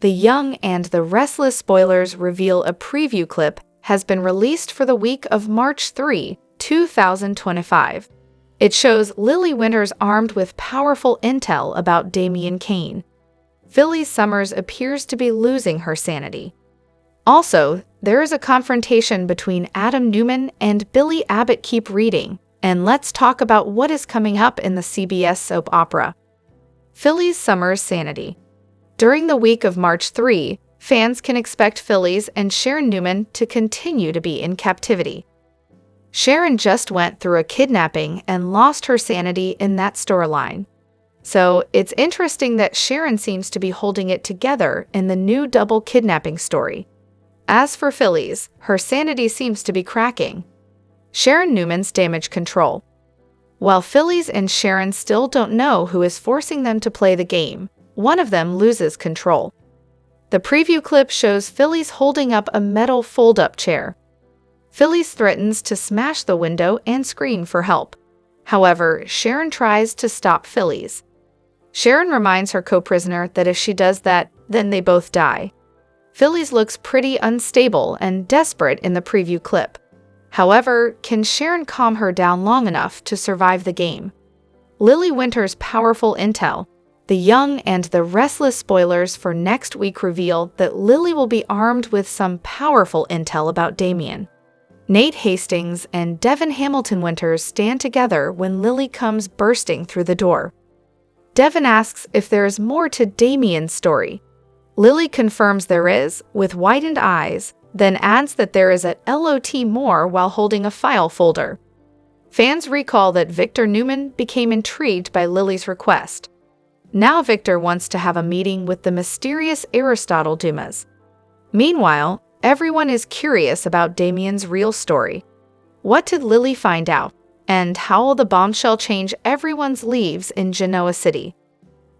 The Young and the Restless spoilers reveal a preview clip has been released for the week of March 3, 2025. It shows Lily Winters armed with powerful intel about Damian Kane. Phyllis Summers appears to be losing her sanity. Also, there is a confrontation between Adam Newman and Billy Abbott. Keep reading, and let's talk about what is coming up in the CBS soap opera. Phyllis Summers' sanity. During the week of March 3, fans can expect Phyllis and Sharon Newman to continue to be in captivity. Sharon just went through a kidnapping and lost her sanity in that storyline. So, it's interesting that Sharon seems to be holding it together in the new double kidnapping story. As for Phyllis, her sanity seems to be cracking. Sharon Newman's damage control. While Phyllis and Sharon still don't know who is forcing them to play the game, one of them loses control. The preview clip shows Phyllis holding up a metal fold-up chair. Phyllis threatens to smash the window and scream for help. However, Sharon tries to stop Phyllis. Sharon reminds her co-prisoner that if she does that, then they both die. Phyllis looks pretty unstable and desperate in the preview clip. However, can Sharon calm her down long enough to survive the game? Lily Winters' powerful intel. The Young and the Restless spoilers for next week reveal that Lily will be armed with some powerful intel about Damian. Nate Hastings and Devin Hamilton Winters stand together when Lily comes bursting through the door. Devin asks if there is more to Damian's story. Lily confirms there is, with widened eyes, then adds that there is a lot more while holding a file folder. Fans recall that Victor Newman became intrigued by Lily's request. Now Victor wants to have a meeting with the mysterious Aristotle Dumas. Meanwhile, everyone is curious about Damian's real story. What did Lily find out? And how will the bombshell change everyone's lives in Genoa City?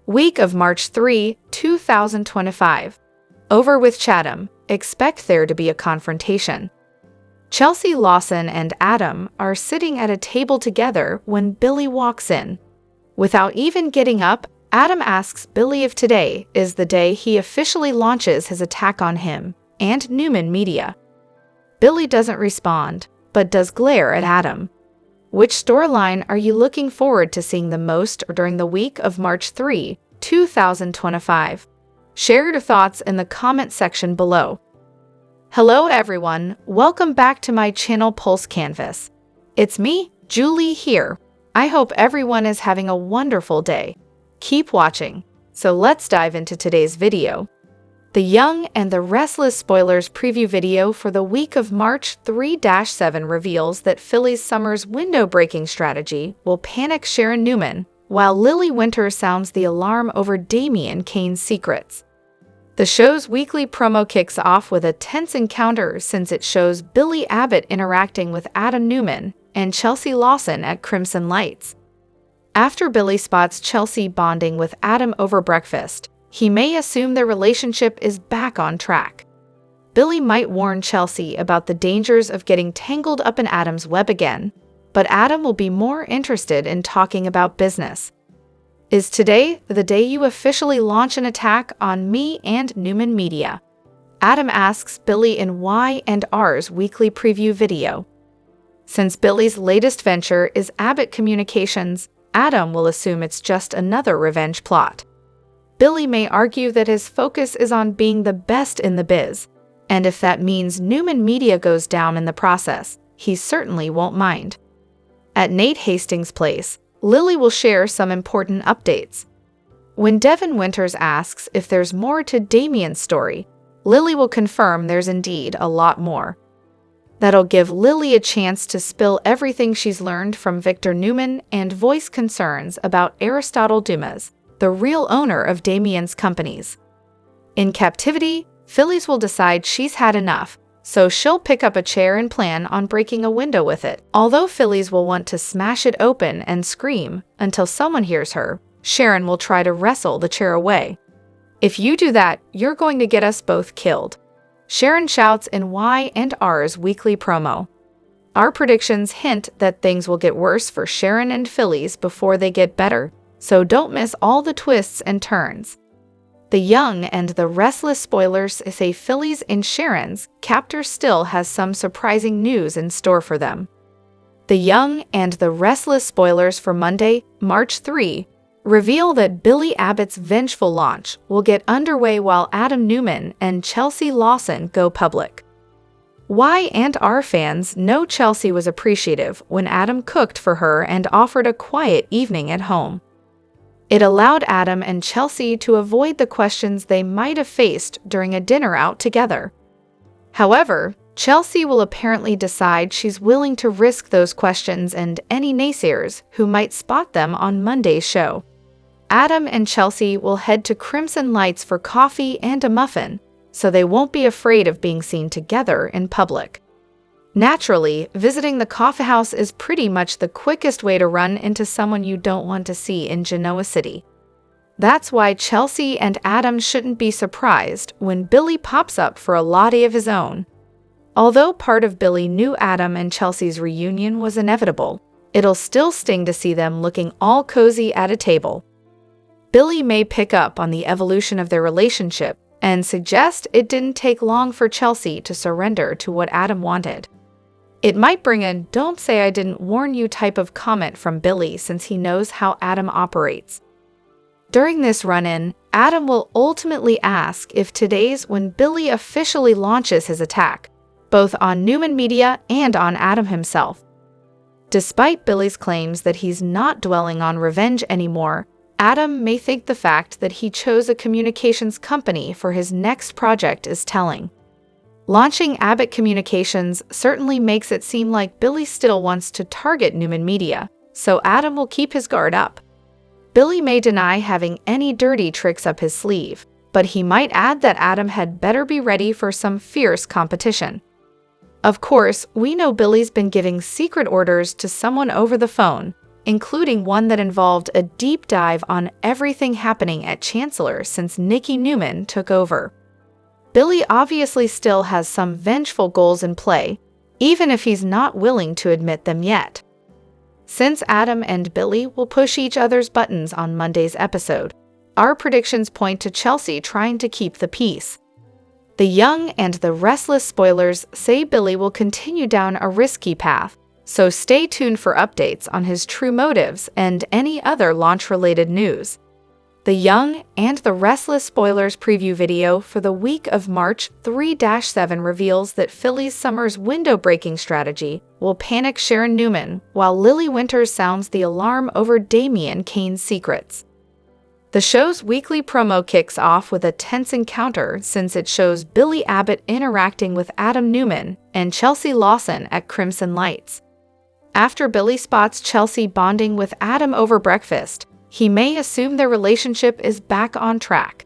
Week of March 3, 2025. Over with Chatham, expect there to be a confrontation. Chelsea Lawson and Adam are sitting at a table together when Billy walks in. Without even getting up, Adam asks Billy if today is the day he officially launches his attack on him and Newman Media. Billy doesn't respond, but does glare at Adam. Which storyline are you looking forward to seeing the most during the week of March 3, 2025? Share your thoughts in the comment section below. Hello everyone, welcome back to my channel Pulse Canvas. It's me, Julie here. I hope everyone is having a wonderful day. Keep watching. So let's dive into today's video. The Young and the Restless spoilers preview video for the week of March 3-7 reveals that Phyllis Summers' window-breaking strategy will panic Sharon Newman, while Lily Winters sounds the alarm over Damian Kane's secrets. The show's weekly promo kicks off with a tense encounter since it shows Billy Abbott interacting with Adam Newman and Chelsea Lawson at Crimson Lights. After Billy spots Chelsea bonding with Adam over breakfast, he may assume their relationship is back on track. Billy might warn Chelsea about the dangers of getting tangled up in Adam's web again, but Adam will be more interested in talking about business. Is today the day you officially launch an attack on me and Newman Media? Adam asks Billy in Y&R's weekly preview video. Since Billy's latest venture is Abbott Communications, Adam will assume it's just another revenge plot. Billy may argue that his focus is on being the best in the biz, and if that means Newman Media goes down in the process, he certainly won't mind. At Nate Hastings' place, Lily will share some important updates. When Devin Winters asks if there's more to Damian's story, Lily will confirm there's indeed a lot more. That'll give Lily a chance to spill everything she's learned from Victor Newman and voice concerns about Aristotle Dumas, the real owner of Damian's companies. In captivity, Phyllis will decide she's had enough, so she'll pick up a chair and plan on breaking a window with it. Although Phyllis will want to smash it open and scream until someone hears her, Sharon will try to wrestle the chair away. "If you do that, you're going to get us both killed," Sharon shouts in Y&R's weekly promo. Our predictions hint that things will get worse for Sharon and Phyllis before they get better, so don't miss all the twists and turns. The young and the restless spoilers say Phyllis and Sharon's captor still has some surprising news in store for them. The young and the restless spoilers for Monday, March 3, reveal that Billy Abbott's vengeful launch will get underway while Adam Newman and Chelsea Lawson go public. Y and R fans know Chelsea was appreciative when Adam cooked for her and offered a quiet evening at home. It allowed Adam and Chelsea to avoid the questions they might have faced during a dinner out together. However, Chelsea will apparently decide she's willing to risk those questions and any naysayers who might spot them on Monday's show. Adam and Chelsea will head to Crimson Lights for coffee and a muffin, so they won't be afraid of being seen together in public. Naturally, visiting the coffee house is pretty much the quickest way to run into someone you don't want to see in Genoa City. That's why Chelsea and Adam shouldn't be surprised when Billy pops up for a latte of his own. Although part of Billy knew Adam and Chelsea's reunion was inevitable, it'll still sting to see them looking all cozy at a table. Billy may pick up on the evolution of their relationship and suggest it didn't take long for Chelsea to surrender to what Adam wanted. It might bring a "don't say I didn't warn you" type of comment from Billy since he knows how Adam operates. During this run-in, Adam will ultimately ask if today's when Billy officially launches his attack, both on Newman Media and on Adam himself. Despite Billy's claims that he's not dwelling on revenge anymore, Adam may think the fact that he chose a communications company for his next project is telling. Launching Abbott Communications certainly makes it seem like Billy still wants to target Newman Media, so Adam will keep his guard up. Billy may deny having any dirty tricks up his sleeve, but he might add that Adam had better be ready for some fierce competition. Of course, we know Billy's been giving secret orders to someone over the phone, including one that involved a deep dive on everything happening at Chancellor since Nikki Newman took over. Billy obviously still has some vengeful goals in play, even if he's not willing to admit them yet. Since Adam and Billy will push each other's buttons on Monday's episode, our predictions point to Chelsea trying to keep the peace. The young and the restless spoilers say Billy will continue down a risky path, so stay tuned for updates on his true motives and any other launch-related news. The Young and the Restless Spoilers preview video for the week of March 3-7 reveals that Phyllis Summer's window-breaking strategy will panic Sharon Newman while Lily Winters sounds the alarm over Damian Kane's secrets. The show's weekly promo kicks off with a tense encounter since it shows Billy Abbott interacting with Adam Newman and Chelsea Lawson at Crimson Lights. After Billy spots Chelsea bonding with Adam over breakfast, he may assume their relationship is back on track.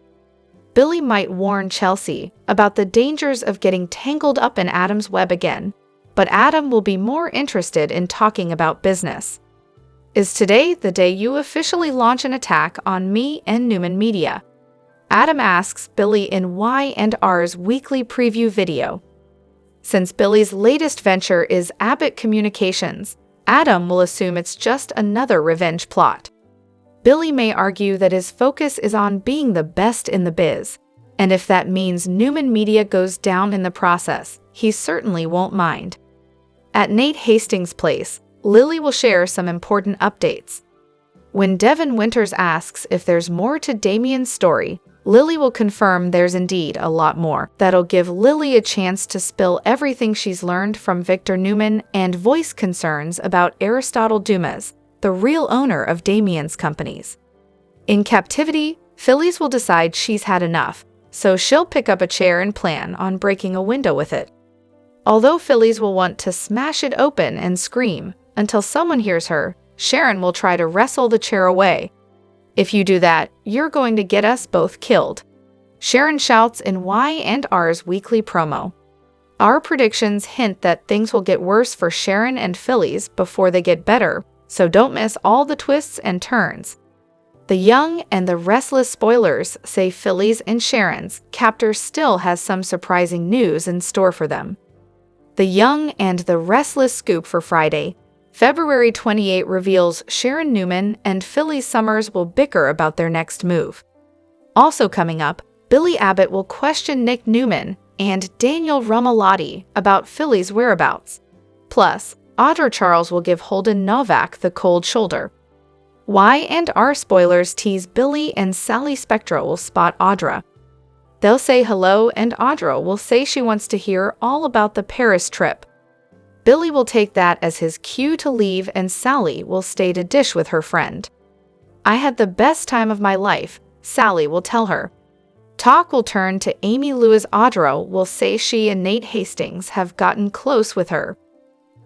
Billy might warn Chelsea about the dangers of getting tangled up in Adam's web again, but Adam will be more interested in talking about business. Is today the day you officially launch an attack on me and Newman Media? Adam asks Billy in Y&R's weekly preview video. Since Billy's latest venture is Abbott Communications, Adam will assume it's just another revenge plot. Billy may argue that his focus is on being the best in the biz, and if that means Newman Media goes down in the process, he certainly won't mind. At Nate Hastings' place, Lily will share some important updates. When Devin Winters asks if there's more to Damian's story, Lily will confirm there's indeed a lot more. That'll give Lily a chance to spill everything she's learned from Victor Newman and voice concerns about Aristotle Dumas, the real owner of Damian's companies. In captivity, Phyllis will decide she's had enough, so she'll pick up a chair and plan on breaking a window with it. Although Phyllis will want to smash it open and scream until someone hears her, Sharon will try to wrestle the chair away. "If you do that, you're going to get us both killed," Sharon shouts in Y&R's weekly promo. Our predictions hint that things will get worse for Sharon and Phyllis before they get better, so don't miss all the twists and turns. The Young and the Restless Spoilers say Phyllis and Sharon's captor still has some surprising news in store for them. The Young and the Restless scoop for Friday, February 28 reveals Sharon Newman and Phyllis Summers will bicker about their next move. Also coming up, Billy Abbott will question Nick Newman and Daniel Rumalotti about Philly's whereabouts. Plus, Audra Charles will give Holden Novak the cold shoulder. Y and R spoilers tease Billy and Sally Spectra will spot Audra. They'll say hello and Audra will say she wants to hear all about the Paris trip. Billy will take that as his cue to leave and Sally will stay to dish with her friend. I had the best time of my life, Sally will tell her. Talk will turn to Amy Lou as Audra will say she and Nate Hastings have gotten close with her.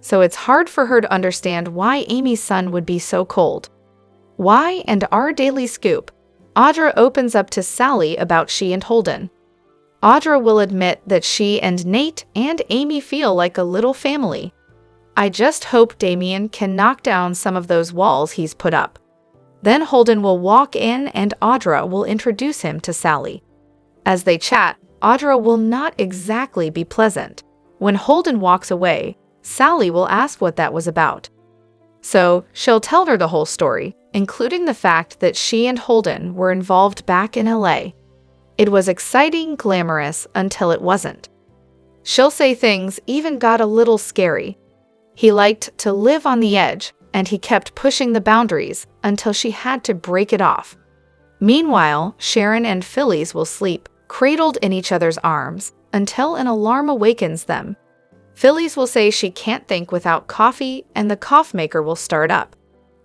So it's hard for her to understand why Amy's son would be so cold. Y and R Daily Scoop. Audra opens up to Sally about she and Holden. Audra will admit that she and Nate and Amy feel like a little family. I just hope Damien can knock down some of those walls he's put up. Then Holden will walk in and Audra will introduce him to Sally. As they chat, Audra will not exactly be pleasant. When Holden walks away, Sally will ask what that was about. So, she'll tell her the whole story, including the fact that she and Holden were involved back in LA. It was exciting, glamorous, until it wasn't. She'll say things even got a little scary. He liked to live on the edge, and he kept pushing the boundaries until she had to break it off. Meanwhile, Sharon and Phyllis will sleep, cradled in each other's arms, until an alarm awakens them. Phyllis will say she can't think without coffee, and the cough maker will start up.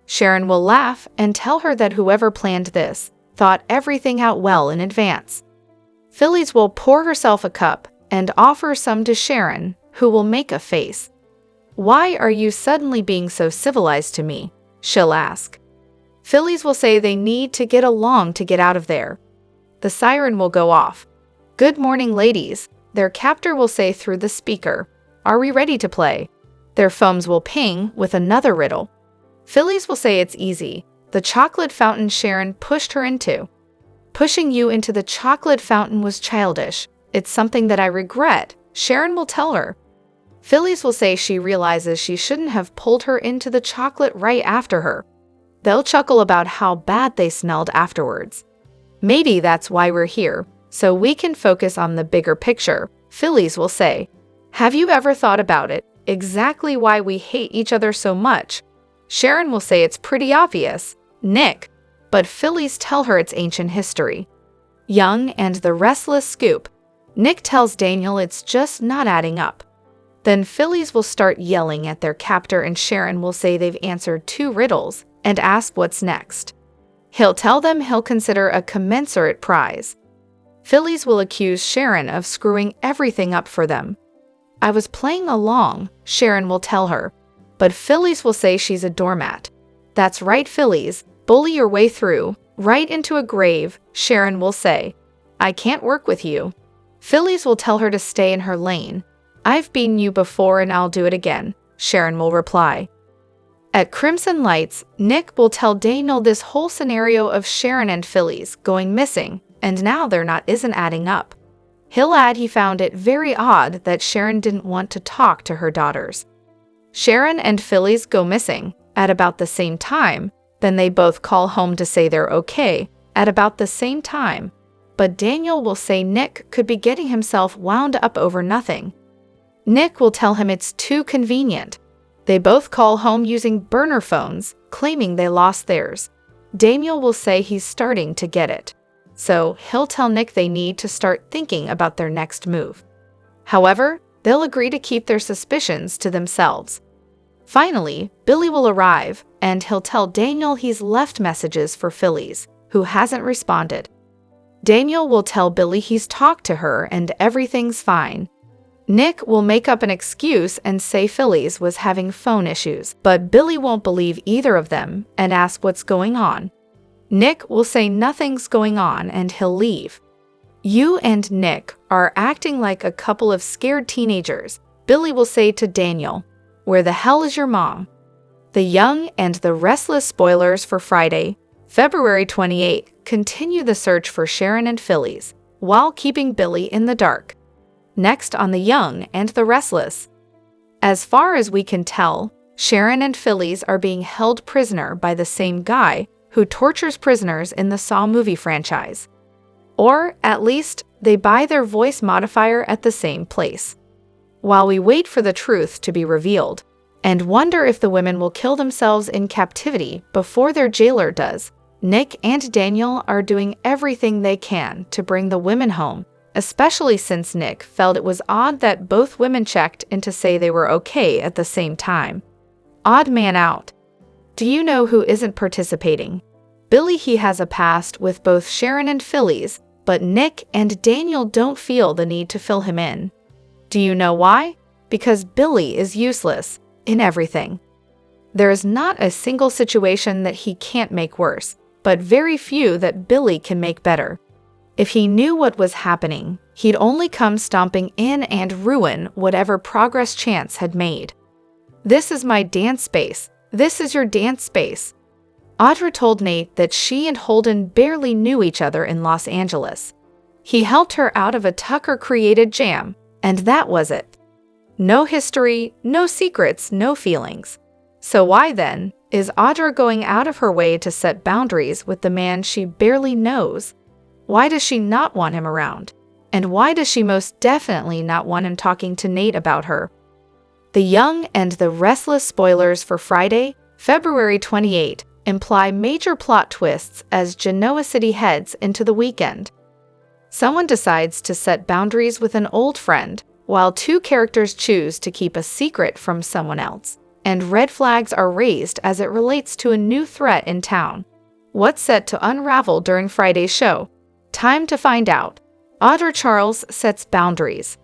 Sharon will laugh and tell her that whoever planned this thought everything out well in advance. Phyllis will pour herself a cup and offer some to Sharon, who will make a face. "Why are you suddenly being so civilized to me?" she'll ask. Phyllis will say they need to get along to get out of there. The siren will go off. "Good morning, ladies," their captor will say through the speaker. "Are we ready to play?" Their phones will ping with another riddle. Phyllis will say it's easy. The chocolate fountain Sharon pushed her into. "Pushing you into the chocolate fountain was childish. It's something that I regret," Sharon will tell her. Phyllis will say she realizes she shouldn't have pulled her into the chocolate right after her. They'll chuckle about how bad they smelled afterwards. "Maybe that's why we're here, so we can focus on the bigger picture," Phyllis will say. "Have you ever thought about it, exactly why we hate each other so much?" Sharon will say it's pretty obvious, Nick, but Phyllis tell her it's ancient history. Young and the Restless Scoop. Nick tells Daniel it's just not adding up. Then Phyllis will start yelling at their captor and Sharon will say they've answered 2 riddles and ask what's next. He'll tell them he'll consider a commensurate prize. Phyllis will accuse Sharon of screwing everything up for them. "I was playing along," Sharon will tell her. But Phyllis will say she's a doormat. "That's right, Phyllis. Bully your way through, right into a grave," Sharon will say. "I can't work with you." Phyllis will tell her to stay in her lane. "I've beaten you before and I'll do it again," Sharon will reply. At Crimson Lights, Nick will tell Daniel this whole scenario of Sharon and Phyllis going missing, and now they're not isn't adding up. He'll add he found it very odd that Sharon didn't want to talk to her daughters. Sharon and Phyllis go missing at about the same time, then they both call home to say they're okay at about the same time. But Daniel will say Nick could be getting himself wound up over nothing. Nick will tell him it's too convenient. They both call home using burner phones, claiming they lost theirs. Daniel will say he's starting to get it. So he'll tell Nick they need to start thinking about their next move. However, they'll agree to keep their suspicions to themselves. Finally, Billy will arrive, and he'll tell Daniel he's left messages for Phyllis, who hasn't responded. Daniel will tell Billy he's talked to her and everything's fine. Nick will make up an excuse and say Phyllis was having phone issues, but Billy won't believe either of them and ask what's going on. Nick will say nothing's going on and he'll leave. "You and Nick are acting like a couple of scared teenagers," Billy will say to Daniel. "Where the hell is your mom?" The Young and the Restless spoilers for Friday, February 28, continue the search for Sharon and Phyllis, while keeping Billy in the dark. Next on The Young and the Restless. As far as we can tell, Sharon and Phyllis are being held prisoner by the same guy who tortures prisoners in the Saw movie franchise. Or, at least, they buy their voice modifier at the same place. While we wait for the truth to be revealed, and wonder if the women will kill themselves in captivity before their jailer does, Nick and Daniel are doing everything they can to bring the women home, especially since Nick felt it was odd that both women checked in to say they were okay at the same time. Odd man out. Do you know who isn't participating? Billy. He has a past with both Sharon and Phyllis, but Nick and Daniel don't feel the need to fill him in. Do you know why? Because Billy is useless in everything. There is not a single situation that he can't make worse, but very few that Billy can make better. If he knew what was happening, he'd only come stomping in and ruin whatever progress Chance had made. This is my dance space. This is your dance space. Audra told Nate that she and Holden barely knew each other in Los Angeles. He helped her out of a Tucker-created jam, and that was it. No history, no secrets, no feelings. So why then is Audra going out of her way to set boundaries with the man she barely knows? Why does she not want him around? And why does she most definitely not want him talking to Nate about her? The Young and the Restless spoilers for Friday, February 28, imply major plot twists as Genoa City heads into the weekend. Someone decides to set boundaries with an old friend, while two characters choose to keep a secret from someone else, and red flags are raised as it relates to a new threat in town. What's set to unravel during Friday's show? Time to find out. Audra Charles sets boundaries.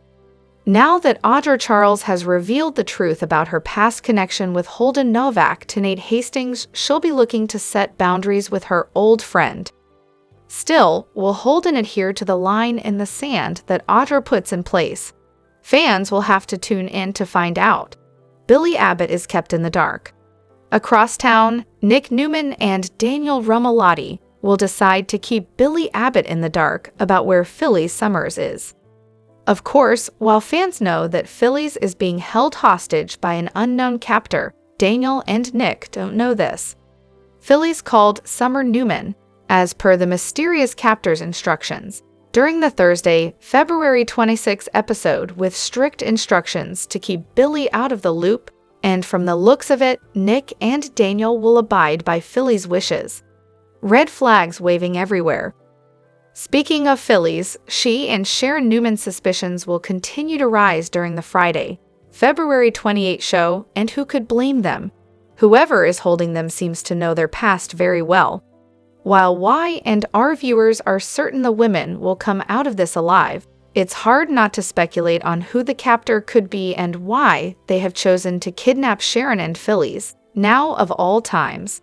Now that Audra Charles has revealed the truth about her past connection with Holden Novak to Nate Hastings, she'll be looking to set boundaries with her old friend. Still, will Holden adhere to the line in the sand that Audra puts in place? Fans will have to tune in to find out. Billy Abbott is kept in the dark. Across town, Nick Newman and Daniel Rumalotti will decide to keep Billy Abbott in the dark about where Phyllis Summers is. Of course, while fans know that Phyllis is being held hostage by an unknown captor, Daniel and Nick don't know this. Phyllis called Summer Newman, as per the mysterious captor's instructions, during the Thursday, February 26 episode with strict instructions to keep Billy out of the loop, and from the looks of it, Nick and Daniel will abide by Phyllis' wishes. Red flags waving everywhere. Speaking of Phyllis, she and Sharon Newman's suspicions will continue to rise during the Friday, February 28 show, and who could blame them? Whoever is holding them seems to know their past very well. While Y and R viewers are certain the women will come out of this alive, it's hard not to speculate on who the captor could be and why they have chosen to kidnap Sharon and Phyllis, now of all times.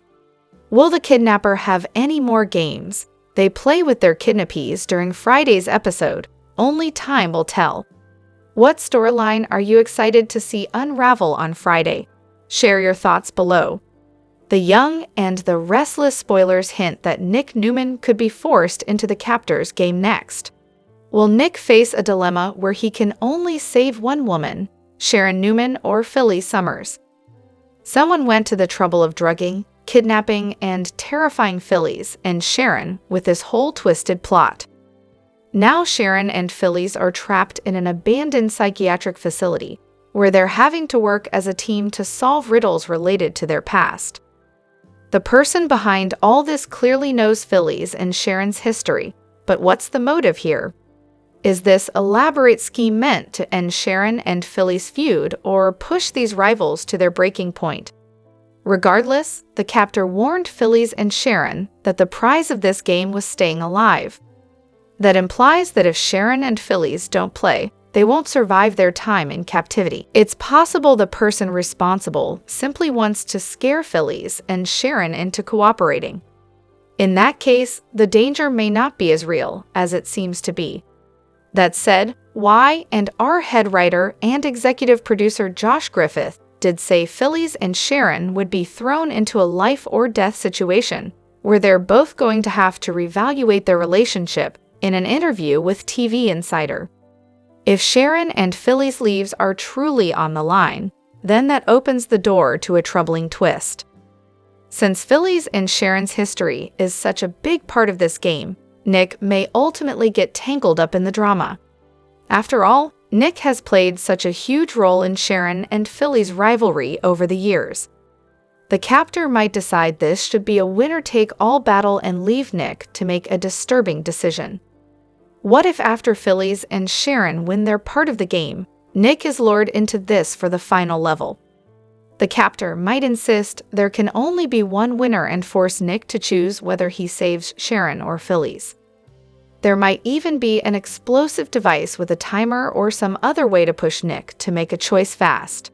Will the kidnapper have any more games they play with their kidnappees during Friday's episode? Only time will tell. What storyline are you excited to see unravel on Friday? Share your thoughts below. The Young and the Restless spoilers hint that Nick Newman could be forced into the captor's game next. Will Nick face a dilemma where he can only save one woman, Sharon Newman or Phyllis Summers? Someone went to the trouble of drugging, kidnapping, and terrifying Phyllis and Sharon with this whole twisted plot. Now Sharon and Phyllis are trapped in an abandoned psychiatric facility, where they're having to work as a team to solve riddles related to their past. The person behind all this clearly knows Phyllis and Sharon's history, but what's the motive here? Is this elaborate scheme meant to end Sharon and Phyllis' feud or push these rivals to their breaking point? Regardless, the captor warned Phyllis and Sharon that the prize of this game was staying alive. That implies that if Sharon and Phyllis don't play, they won't survive their time in captivity. It's possible the person responsible simply wants to scare Phyllis and Sharon into cooperating. In that case, the danger may not be as real as it seems to be. That said, Y and R head writer and executive producer Josh Griffith did say Phyllis and Sharon would be thrown into a life-or-death situation, where they're both going to have to reevaluate their relationship in an interview with TV Insider. If Sharon and Phyllis' lives are truly on the line, then that opens the door to a troubling twist. Since Phyllis and Sharon's history is such a big part of this game, Nick may ultimately get tangled up in the drama. After all, Nick has played such a huge role in Sharon and Phyllis' rivalry over the years. The captor might decide this should be a winner-take-all battle and leave Nick to make a disturbing decision. What if after Phyllis and Sharon win their part of the game, Nick is lured into this for the final level? The captor might insist there can only be one winner and force Nick to choose whether he saves Sharon or Phyllis. There might even be an explosive device with a timer or some other way to push Nick to make a choice fast.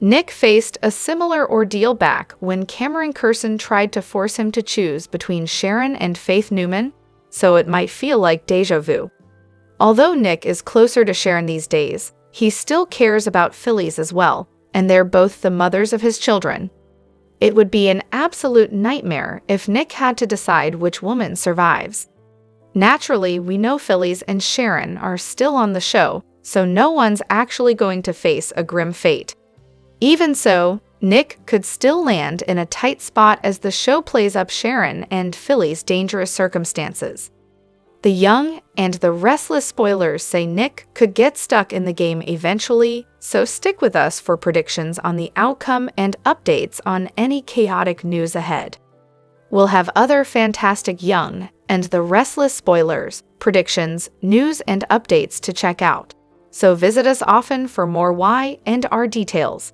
Nick faced a similar ordeal back when Cameron Curson tried to force him to choose between Sharon and Faith Newman, so it might feel like déjà vu. Although Nick is closer to Sharon these days, he still cares about Phyllis as well, and they're both the mothers of his children. It would be an absolute nightmare if Nick had to decide which woman survives. Naturally, we know Phyllis and Sharon are still on the show, so no one's actually going to face a grim fate. Even so, Nick could still land in a tight spot as the show plays up Sharon and Phyllis' dangerous circumstances. The young and the restless spoilers say Nick could get stuck in the game eventually, so stick with us for predictions on the outcome and updates on any chaotic news ahead. We'll have other fantastic young and the restless spoilers, predictions, news, and updates to check out, so visit us often for more why and our details.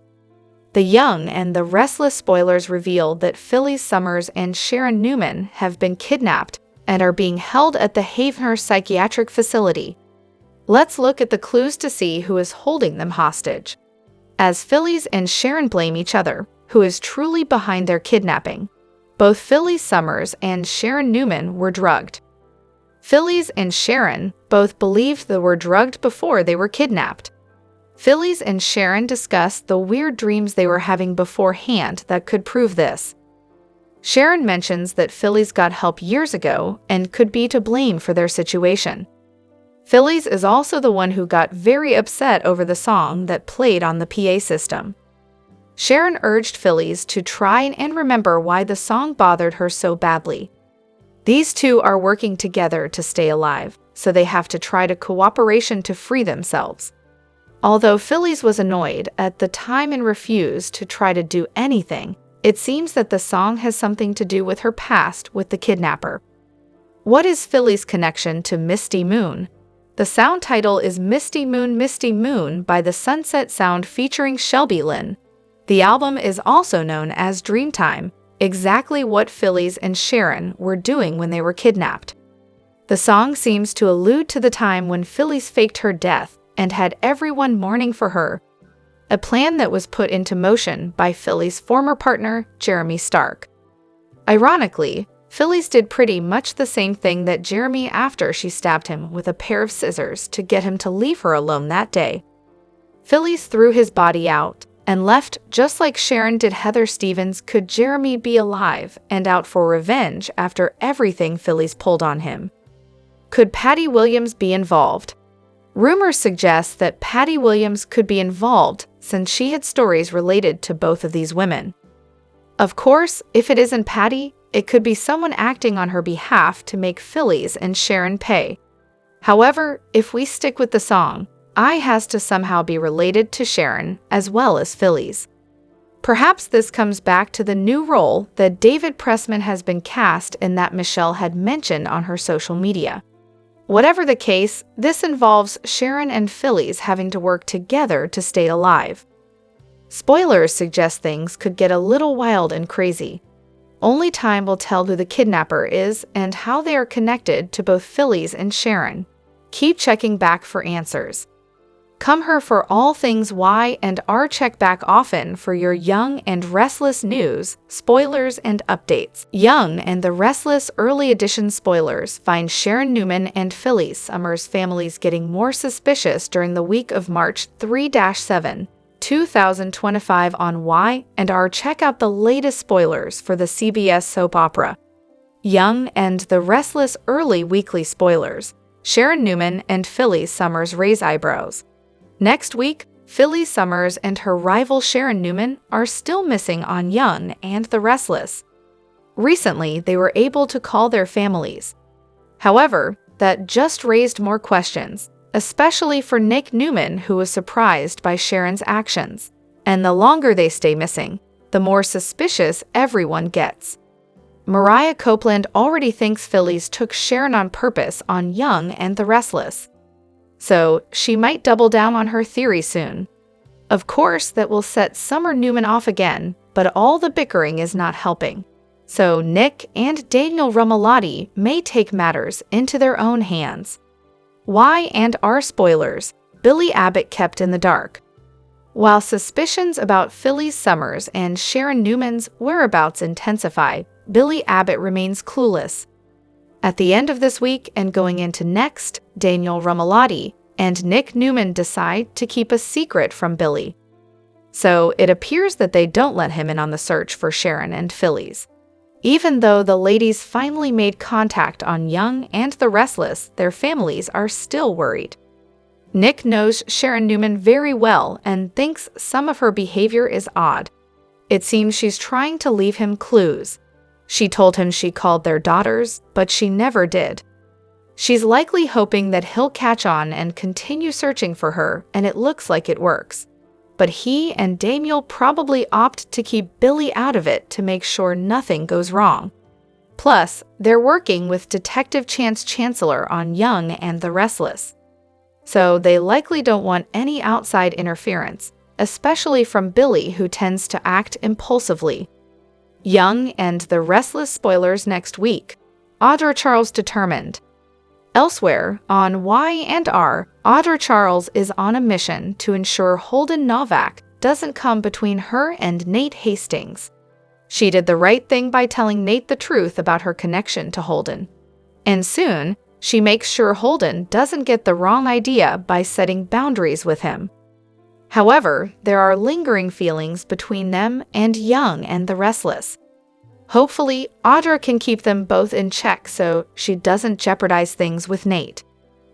The young and the restless spoilers reveal that Phyllis Summers and Sharon Newman have been kidnapped and are being held at the Havener Psychiatric Facility. Let's look at the clues to see who is holding them hostage. As Phyllis and Sharon blame each other, who is truly behind their kidnapping? Both Phyllis Summers and Sharon Newman were drugged. Phyllis and Sharon both believed they were drugged before they were kidnapped. Phyllis and Sharon discussed the weird dreams they were having beforehand that could prove this. Sharon mentions that Phyllis got help years ago and could be to blame for their situation. Phyllis is also the one who got very upset over the song that played on the PA system. Sharon urged Phyllis to try and remember why the song bothered her so badly. These two are working together to stay alive, so they have to try to cooperation to free themselves. Although Phyllis was annoyed at the time and refused to try to do anything, it seems that the song has something to do with her past with the kidnapper. What is Phyllis' connection to Misty Moon? The sound title is Misty Moon by the Sunset Sound featuring Shelby Lynn. The album is also known as Dreamtime, exactly what Phyllis and Sharon were doing when they were kidnapped. The song seems to allude to the time when Phyllis faked her death and had everyone mourning for her, a plan that was put into motion by Phyllis' former partner, Jeremy Stark. Ironically, Phyllis did pretty much the same thing that Jeremy after she stabbed him with a pair of scissors to get him to leave her alone that day. Phyllis threw his body out and left just like Sharon did Heather Stevens. Could Jeremy be alive and out for revenge after everything Phyllis pulled on him? Could Patty Williams be involved? Rumors suggest that Patty Williams could be involved since she had stories related to both of these women. Of course, if it isn't Patty, it could be someone acting on her behalf to make Phyllis and Sharon pay. However, if we stick with the song, I has to somehow be related to Sharon as well as Phyllis. Perhaps this comes back to the new role that David Pressman has been cast in that Michelle had mentioned on her social media. Whatever the case, this involves Sharon and Phyllis having to work together to stay alive. Spoilers suggest things could get a little wild and crazy. Only time will tell who the kidnapper is and how they are connected to both Phyllis and Sharon. Keep checking back for answers. Come here for all things Y and R. Check back often for your Young and Restless news, spoilers, and updates. Young and the Restless early edition spoilers find Sharon Newman and Phyllis Summers' families getting more suspicious during the week of March 3-7, 2025 on Y and R. Check out the latest spoilers for the CBS soap opera. Young and the Restless early weekly spoilers. Sharon Newman and Phyllis Summers raise eyebrows. Next week, Phyllis Summers and her rival Sharon Newman are still missing on Young and the Restless. Recently, they were able to call their families. However, that just raised more questions, especially for Nick Newman, who was surprised by Sharon's actions. And the longer they stay missing, the more suspicious everyone gets. Mariah Copeland already thinks Phyllis took Sharon on purpose on Young and the Restless. So she might double down on her theory soon. Of course, that will set Summer Newman off again, but all the bickering is not helping. So Nick and Daniel Rumalotti may take matters into their own hands. Why and are spoilers Billy Abbott kept in the dark? While suspicions about Phyllis Summers and Sharon Newman's whereabouts intensify, Billy Abbott remains clueless. At the end of this week and going into next, Daniel Rumalotti and Nick Newman decide to keep a secret from Billy. So it appears that they don't let him in on the search for Sharon and Phyllis. Even though the ladies finally made contact on Young and the Restless, their families are still worried. Nick knows Sharon Newman very well and thinks some of her behavior is odd. It seems she's trying to leave him clues. She told him she called their daughters, but she never did. She's likely hoping that he'll catch on and continue searching for her, and it looks like it works. But he and Daniel probably opt to keep Billy out of it to make sure nothing goes wrong. Plus, they're working with Detective Chance Chancellor on Young and the Restless. So they likely don't want any outside interference, especially from Billy, who tends to act impulsively. Young and the Restless spoilers next week. Audra Charles determined. Elsewhere, on Y&R, Audra Charles is on a mission to ensure Holden Novak doesn't come between her and Nate Hastings. She did the right thing by telling Nate the truth about her connection to Holden. And soon, she makes sure Holden doesn't get the wrong idea by setting boundaries with him. However, there are lingering feelings between them and Young and the Restless. Hopefully, Audra can keep them both in check so she doesn't jeopardize things with Nate.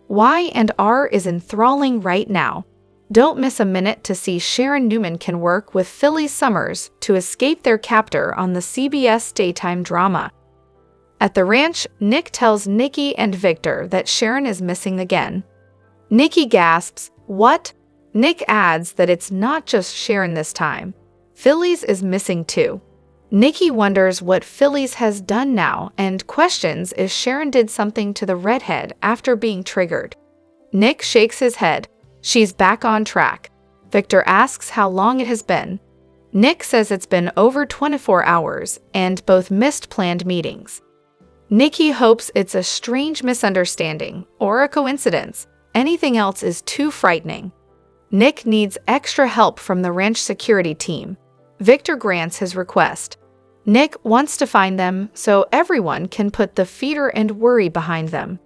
Y&R is enthralling right now. Don't miss a minute to see Sharon Newman can work with Phyllis Summers to escape their captor on the CBS daytime drama. At the ranch, Nick tells Nikki and Victor that Sharon is missing again. Nikki gasps, "What?" Nick adds that it's not just Sharon this time. Phyllis is missing too. Nikki wonders what Phyllis has done now and questions if Sharon did something to the redhead after being triggered. Nick shakes his head. She's back on track. Victor asks how long it has been. Nick says it's been over 24 hours and both missed planned meetings. Nikki hopes it's a strange misunderstanding or a coincidence. Anything else is too frightening. Nick needs extra help from the ranch security team. Victor grants his request. Nick wants to find them so everyone can put the fear and worry behind them.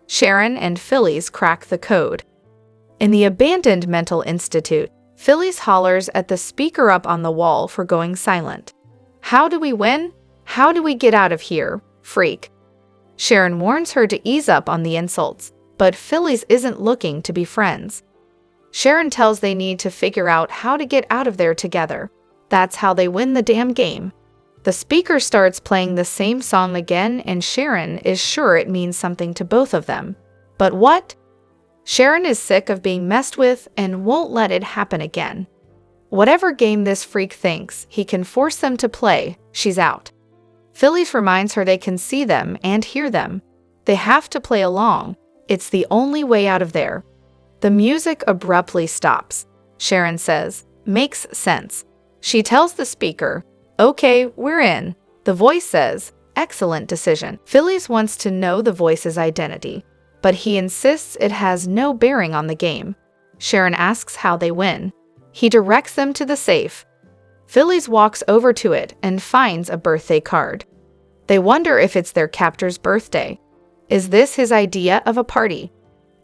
Sharon and Phyllis crack the code. In the abandoned mental institute, Phyllis hollers at the speaker up on the wall for going silent. "How do we win? How do we get out of here, freak?" Sharon warns her to ease up on the insults, but Phyllis isn't looking to be friends. Sharon tells they need to figure out how to get out of there together. That's how they win the damn game. The speaker starts playing the same song again, and Sharon is sure it means something to both of them. But what? Sharon is sick of being messed with and won't let it happen again. Whatever game this freak thinks he can force them to play, she's out. Phyllis reminds her they can see them and hear them. They have to play along. It's the only way out of there. The music abruptly stops. Sharon says, "Makes sense." She tells the speaker, "Okay, we're in." The voice says, "Excellent decision." Phyllis wants to know the voice's identity, but he insists it has no bearing on the game. Sharon asks how they win. He directs them to the safe. Phyllis walks over to it and finds a birthday card. They wonder if it's their captor's birthday. Is this his idea of a party?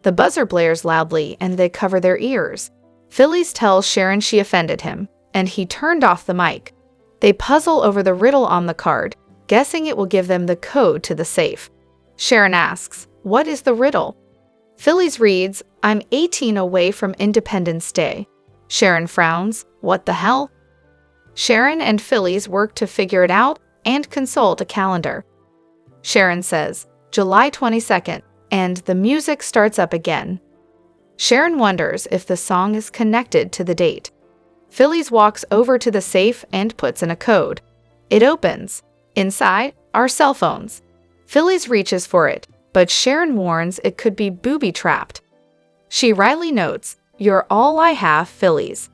The buzzer blares loudly and they cover their ears. Phyllis tells Sharon she offended him, and he turned off the mic. They puzzle over the riddle on the card, guessing it will give them the code to the safe. Sharon asks, "What is the riddle?" Phyllis reads, "I'm 18 away from Independence Day." Sharon frowns, "What the hell?" Sharon and Phyllis work to figure it out and consult a calendar. Sharon says, July 22nd, and the music starts up again. Sharon wonders if the song is connected to the date. Phyllis walks over to the safe and puts in a code. It opens. Inside are cell phones. Phyllis reaches for it, but Sharon warns it could be booby-trapped. She wryly notes, "You're all I have, Phyllis."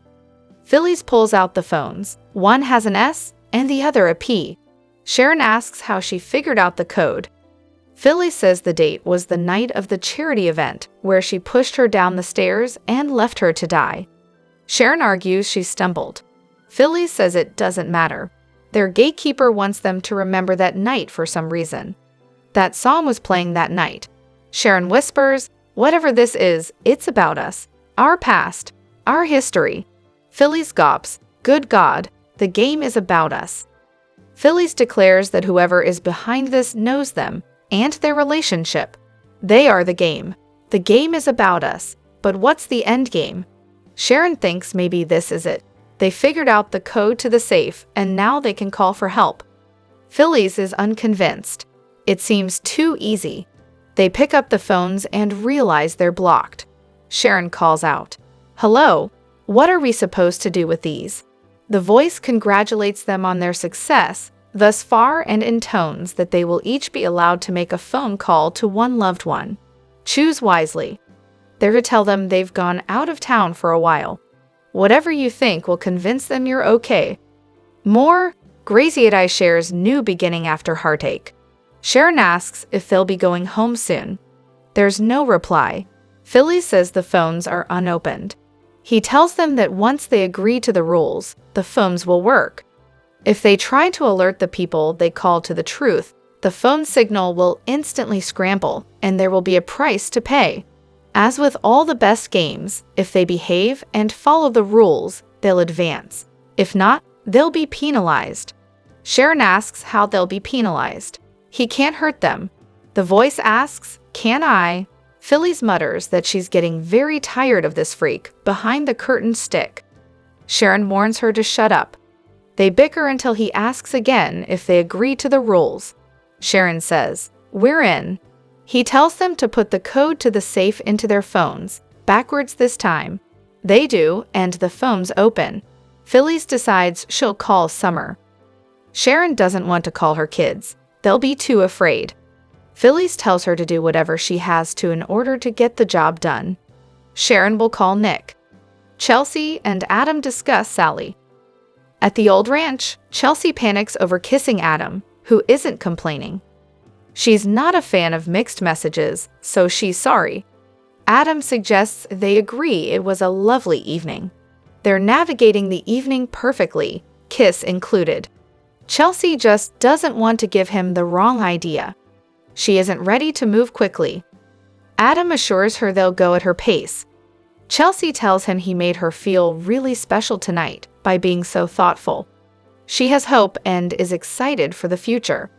Phyllis pulls out the phones. One has an S and the other a P. Sharon asks how she figured out the code. Phyllis says the date was the night of the charity event where she pushed her down the stairs and left her to die. Sharon argues she stumbled. Phyllis says it doesn't matter. Their gatekeeper wants them to remember that night for some reason. That song was playing that night. Sharon whispers, "Whatever this is, it's about us. Our past. Our history." Phyllis gawps, "Good God, the game is about us." Phyllis declares that whoever is behind this knows them and their relationship. They are the game. The game is about us. But what's the end game? Sharon thinks maybe this is it. They figured out the code to the safe and now they can call for help. Phyllis is unconvinced. It seems too easy. They pick up the phones and realize they're blocked. Sharon calls out, "Hello, what are we supposed to do with these?" The voice congratulates them on their success thus far and intones that they will each be allowed to make a phone call to one loved one. Choose wisely. They're to tell them they've gone out of town for a while. Whatever you think will convince them you're okay. More, Gracie Eye shares new beginning after heartache. Sharon asks if they'll be going home soon. There's no reply. Phyllis says the phones are unopened. He tells them that once they agree to the rules, the phones will work. If they try to alert the people they call to the truth, the phone signal will instantly scramble and there will be a price to pay. As with all the best games, if they behave and follow the rules, they'll advance. If not, they'll be penalized. Sharon asks how they'll be penalized. He can't hurt them. The voice asks, "Can I?" Phyllis mutters that she's getting very tired of this freak behind the curtain stick. Sharon warns her to shut up. They bicker until he asks again if they agree to the rules. Sharon says, "We're in." He tells them to put the code to the safe into their phones, backwards this time. They do, and the phones open. Phyllis decides she'll call Summer. Sharon doesn't want to call her kids. They'll be too afraid. Phyllis tells her to do whatever she has to in order to get the job done. Sharon will call Nick. Chelsea and Adam discuss Sally. At the old ranch, Chelsea panics over kissing Adam, who isn't complaining. She's not a fan of mixed messages, so she's sorry. Adam suggests they agree it was a lovely evening. They're navigating the evening perfectly, kiss included. Chelsea just doesn't want to give him the wrong idea. She isn't ready to move quickly. Adam assures her they'll go at her pace. Chelsea tells him he made her feel really special tonight by being so thoughtful. She has hope and is excited for the future.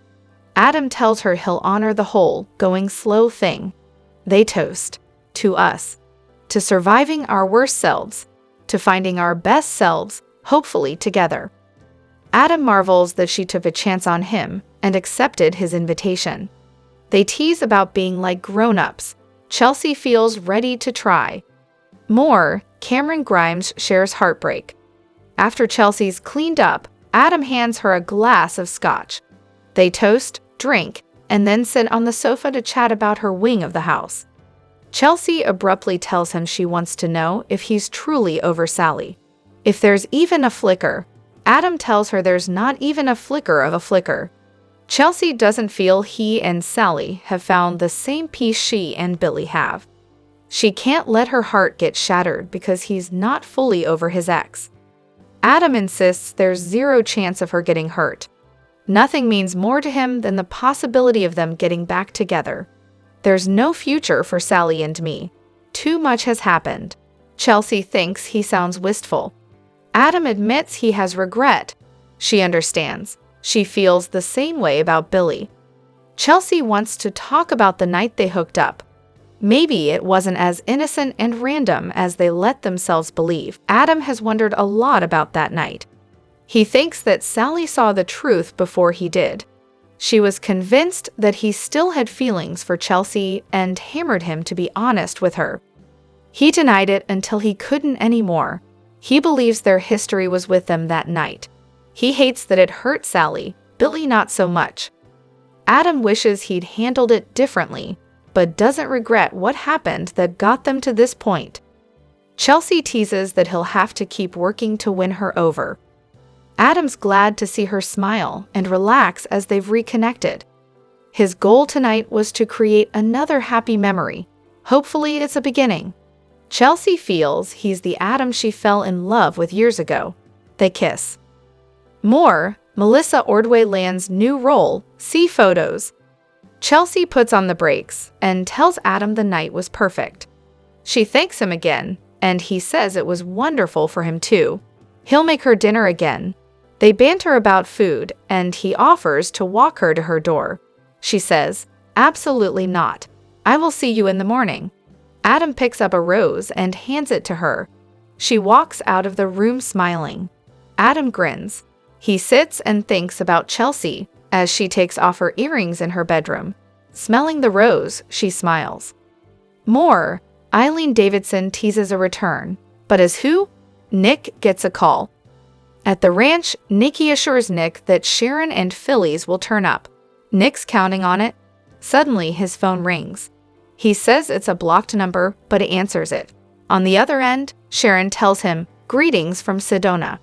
Adam tells her he'll honor the whole going slow thing. They toast. To us. To surviving our worst selves. To finding our best selves, hopefully together. Adam marvels that she took a chance on him and accepted his invitation. They tease about being like grown-ups. Chelsea feels ready to try. More, Cameron Grimes shares heartbreak. After Chelsea's cleaned up, Adam hands her a glass of scotch. They toast, drink, and then sit on the sofa to chat about her wing of the house. Chelsea abruptly tells him she wants to know if he's truly over Sally. If there's even a flicker. Adam tells her there's not even a flicker of a flicker. Chelsea doesn't feel he and Sally have found the same peace she and Billy have. She can't let her heart get shattered because he's not fully over his ex. Adam insists there's zero chance of her getting hurt. Nothing means more to him than the possibility of them getting back together. There's no future for Sally and me. Too much has happened. Chelsea thinks he sounds wistful. Adam admits he has regret. She understands. She feels the same way about Billy. Chelsea wants to talk about the night they hooked up. Maybe it wasn't as innocent and random as they let themselves believe. Adam has wondered a lot about that night. He thinks that Sally saw the truth before he did. She was convinced that he still had feelings for Chelsea and hammered him to be honest with her. He denied it until he couldn't anymore. He believes their history was with them that night. He hates that it hurt Sally, Billy not so much. Adam wishes he'd handled it differently, but doesn't regret what happened that got them to this point. Chelsea teases that he'll have to keep working to win her over. Adam's glad to see her smile and relax as they've reconnected. His goal tonight was to create another happy memory. Hopefully it's a beginning. Chelsea feels he's the Adam she fell in love with years ago. They kiss. More, Melissa Ordway lands new role, see photos. Chelsea puts on the brakes and tells Adam the night was perfect. She thanks him again, and he says it was wonderful for him too. He'll make her dinner again. They banter about food, and he offers to walk her to her door. She says, "Absolutely not. I will see you in the morning." Adam picks up a rose and hands it to her. She walks out of the room smiling. Adam grins. He sits and thinks about Chelsea as she takes off her earrings in her bedroom. Smelling the rose, she smiles. More, Eileen Davidson teases a return. But as who? Nick gets a call. At the ranch, Nikki assures Nick that Sharon and Phyllis will turn up. Nick's counting on it. Suddenly, his phone rings. He says it's a blocked number, but he answers it. On the other end, Sharon tells him, "Greetings from Sedona."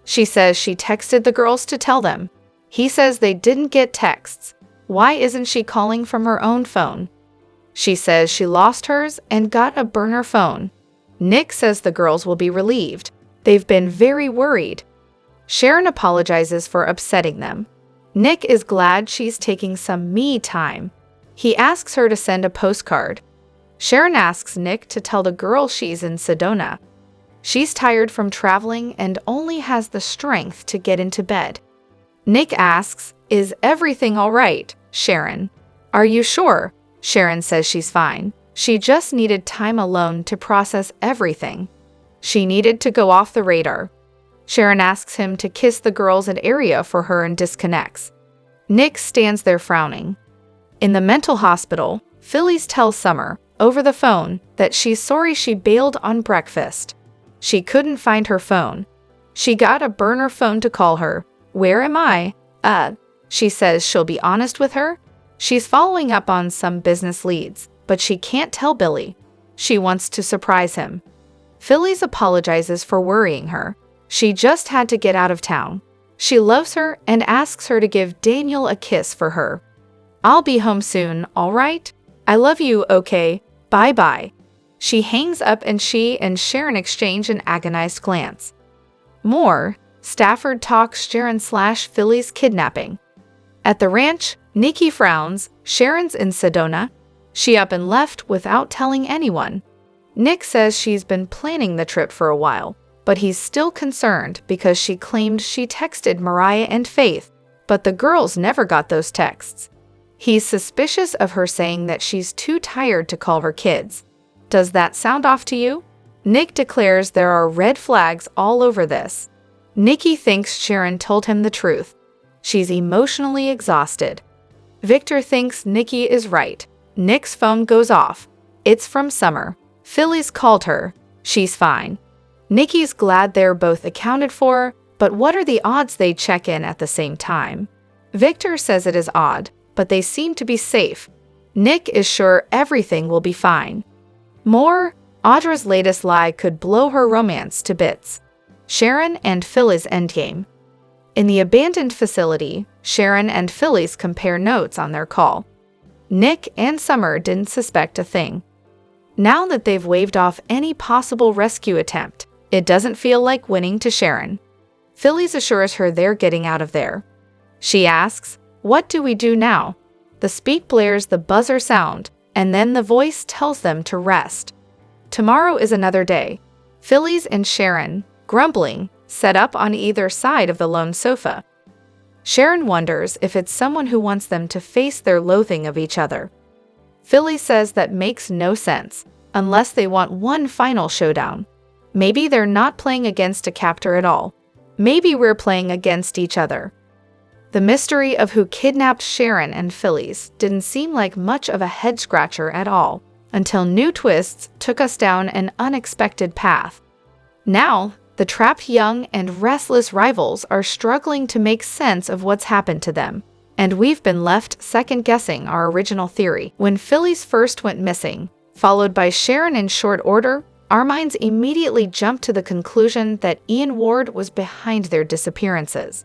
She says she texted the girls to tell them. He says they didn't get texts. Why isn't she calling from her own phone? She says she lost hers and got a burner phone. Nick says the girls will be relieved. They've been very worried. Sharon apologizes for upsetting them. Nick is glad she's taking some me time. He asks her to send a postcard. Sharon asks Nick to tell the girls she's in Sedona. She's tired from traveling and only has the strength to get into bed. Nick asks, "Is everything all right, Sharon?" "Are you sure?" Sharon says she's fine. She just needed time alone to process everything. She needed to go off the radar. Sharon asks him to kiss the girls in area for her and disconnects. Nick stands there frowning. In the mental hospital, Phyllis tells Summer, over the phone, that she's sorry she bailed on breakfast. She couldn't find her phone. She got a burner phone to call her. "Where am I?" She says she'll be honest with her. She's following up on some business leads, but she can't tell Billy. She wants to surprise him. Phyllis apologizes for worrying her. She just had to get out of town. She loves her and asks her to give Daniel a kiss for her. "I'll be home soon, all right? I love you, okay? Bye-bye." She hangs up and she and Sharon exchange an agonized glance. More, Stafford talks Sharon/Phyllis kidnapping. At the ranch, Nikki frowns. Sharon's in Sedona. She up and left without telling anyone. Nick says she's been planning the trip for a while, but he's still concerned because she claimed she texted Mariah and Faith, but the girls never got those texts. He's suspicious of her saying that she's too tired to call her kids. Does that sound off to you? Nick declares there are red flags all over this. Nikki thinks Sharon told him the truth. She's emotionally exhausted. Victor thinks Nikki is right. Nick's phone goes off. It's from Summer. Phyllis called her. She's fine. Nikki's glad they're both accounted for, but what are the odds they check in at the same time? Victor says it is odd, but they seem to be safe. Nick is sure everything will be fine. More, Audra's latest lie could blow her romance to bits. Sharon and Phyllis endgame. In the abandoned facility, Sharon and Phyllis compare notes on their call. Nick and Summer didn't suspect a thing. Now that they've waved off any possible rescue attempt, it doesn't feel like winning to Sharon. Phyllis assures her they're getting out of there. She asks, "What do we do now?" The speak blares the buzzer sound, and then the voice tells them to rest. Tomorrow is another day. Phyllis and Sharon, grumbling, set up on either side of the lone sofa. Sharon wonders if it's someone who wants them to face their loathing of each other. Phyllis says that makes no sense, unless they want one final showdown. Maybe they're not playing against a captor at all. Maybe we're playing against each other. The mystery of who kidnapped Sharon and Phyllis didn't seem like much of a head-scratcher at all, until new twists took us down an unexpected path. Now, the trapped young and restless rivals are struggling to make sense of what's happened to them, and we've been left second-guessing our original theory. When Phyllis first went missing, followed by Sharon in short order, our minds immediately jumped to the conclusion that Ian Ward was behind their disappearances.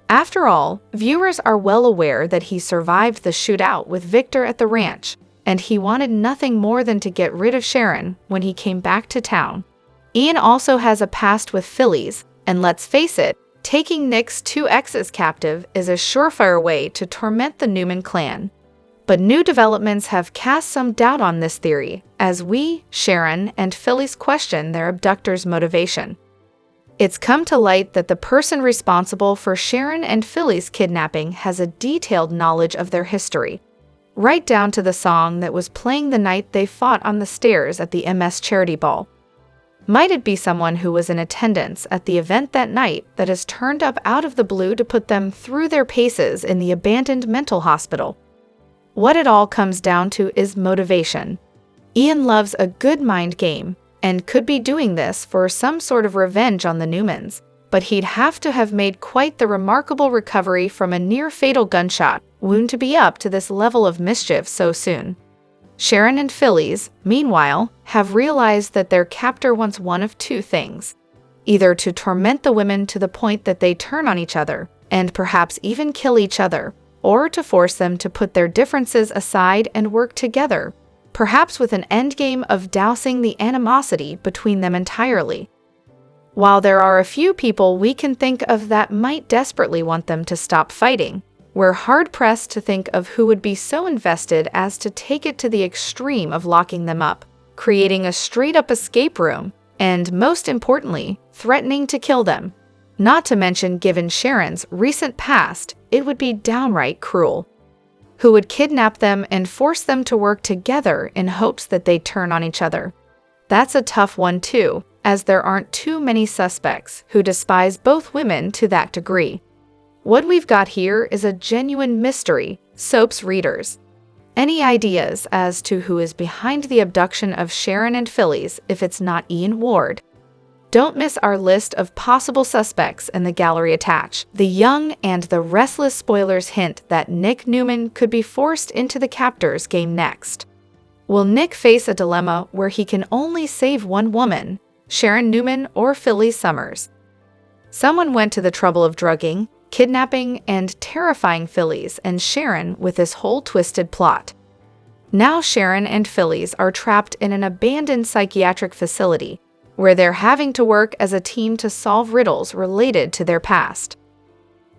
After all, viewers are well aware that he survived the shootout with Victor at the ranch, and he wanted nothing more than to get rid of Sharon when he came back to town. Ian also has a past with Phyllis, and let's face it, taking Nick's two exes captive is a surefire way to torment the Newman clan. But new developments have cast some doubt on this theory, as we, Sharon, and Phyllis question their abductor's motivation. It's come to light that the person responsible for Sharon and Phyllis' kidnapping has a detailed knowledge of their history, right down to the song that was playing the night they fought on the stairs at the MS Charity Ball. Might it be someone who was in attendance at the event that night that has turned up out of the blue to put them through their paces in the abandoned mental hospital? What it all comes down to is motivation. Ian loves a good mind game, and could be doing this for some sort of revenge on the Newmans, but he'd have to have made quite the remarkable recovery from a near-fatal gunshot wound to be up to this level of mischief so soon. Sharon and Phyllis, meanwhile, have realized that their captor wants one of two things: either to torment the women to the point that they turn on each other, and perhaps even kill each other, or to force them to put their differences aside and work together, perhaps with an endgame of dousing the animosity between them entirely. While there are a few people we can think of that might desperately want them to stop fighting, we're hard-pressed to think of who would be so invested as to take it to the extreme of locking them up, creating a straight-up escape room, and, most importantly, threatening to kill them. Not to mention, given Sharon's recent past, it would be downright cruel. Who would kidnap them and force them to work together in hopes that they'd turn on each other? That's a tough one too, as there aren't too many suspects who despise both women to that degree. What we've got here is a genuine mystery, soaps readers. Any ideas as to who is behind the abduction of Sharon and Phyllis if it's not Ian Ward? Don't miss our list of possible suspects in the gallery attached. The young and the restless spoilers hint that Nick Newman could be forced into the captor's game next. Will Nick face a dilemma where he can only save one woman, Sharon Newman or Phyllis Summers? Someone went to the trouble of drugging, kidnapping, and terrifying Phyllis and Sharon with this whole twisted plot. Now Sharon and Phyllis are trapped in an abandoned psychiatric facility, where they're having to work as a team to solve riddles related to their past.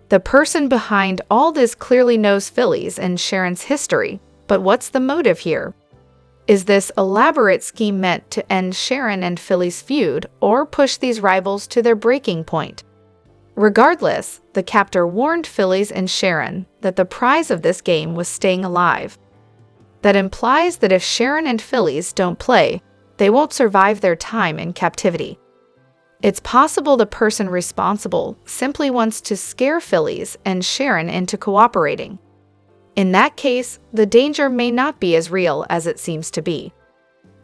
The person behind all this clearly knows Phyllis and Sharon's history, but what's the motive here? Is this elaborate scheme meant to end Sharon and Phyllis' feud or push these rivals to their breaking point? Regardless, the captor warned Phyllis and Sharon that the prize of this game was staying alive. That implies that if Sharon and Phyllis don't play, they won't survive their time in captivity. It's possible the person responsible simply wants to scare Phyllis and Sharon into cooperating. In that case, the danger may not be as real as it seems to be.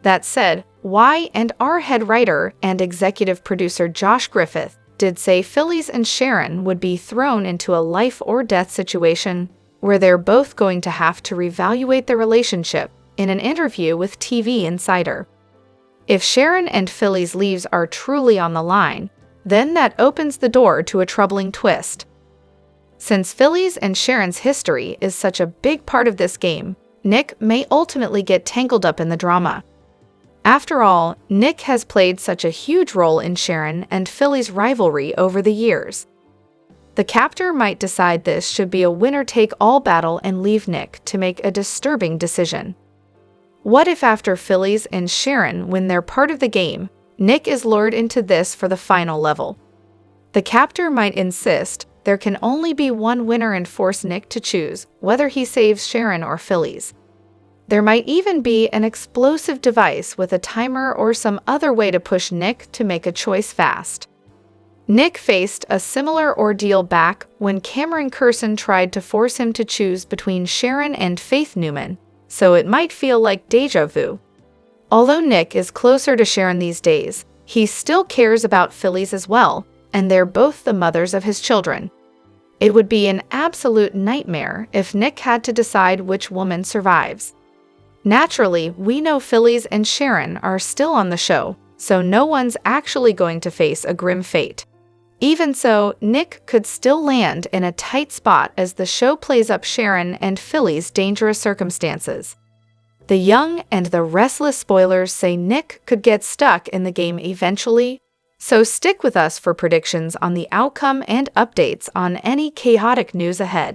That said, why and our head writer and executive producer Josh Griffith did say Phyllis and Sharon would be thrown into a life-or-death situation where they're both going to have to reevaluate their relationship in an interview with TV Insider. If Sharon and Phyllis' lives are truly on the line, then that opens the door to a troubling twist. Since Phyllis and Sharon's history is such a big part of this game, Nick may ultimately get tangled up in the drama. After all, Nick has played such a huge role in Sharon and Phyllis' rivalry over the years. The captor might decide this should be a winner-take-all battle and leave Nick to make a disturbing decision. What if after Phyllis and Sharon win their part of the game, Nick is lured into this for the final level? The captor might insist there can only be one winner and force Nick to choose whether he saves Sharon or Phyllis. There might even be an explosive device with a timer or some other way to push Nick to make a choice fast. Nick faced a similar ordeal back when Cameron Curson tried to force him to choose between Sharon and Faith Newman, so it might feel like déjà vu. Although Nick is closer to Sharon these days, he still cares about Phyllis as well, and they're both the mothers of his children. It would be an absolute nightmare if Nick had to decide which woman survives. Naturally, we know Phyllis and Sharon are still on the show, so no one's actually going to face a grim fate. Even so, Nick could still land in a tight spot as the show plays up Sharon and Phyllis' dangerous circumstances. The young and the restless spoilers say Nick could get stuck in the game eventually, so stick with us for predictions on the outcome and updates on any chaotic news ahead.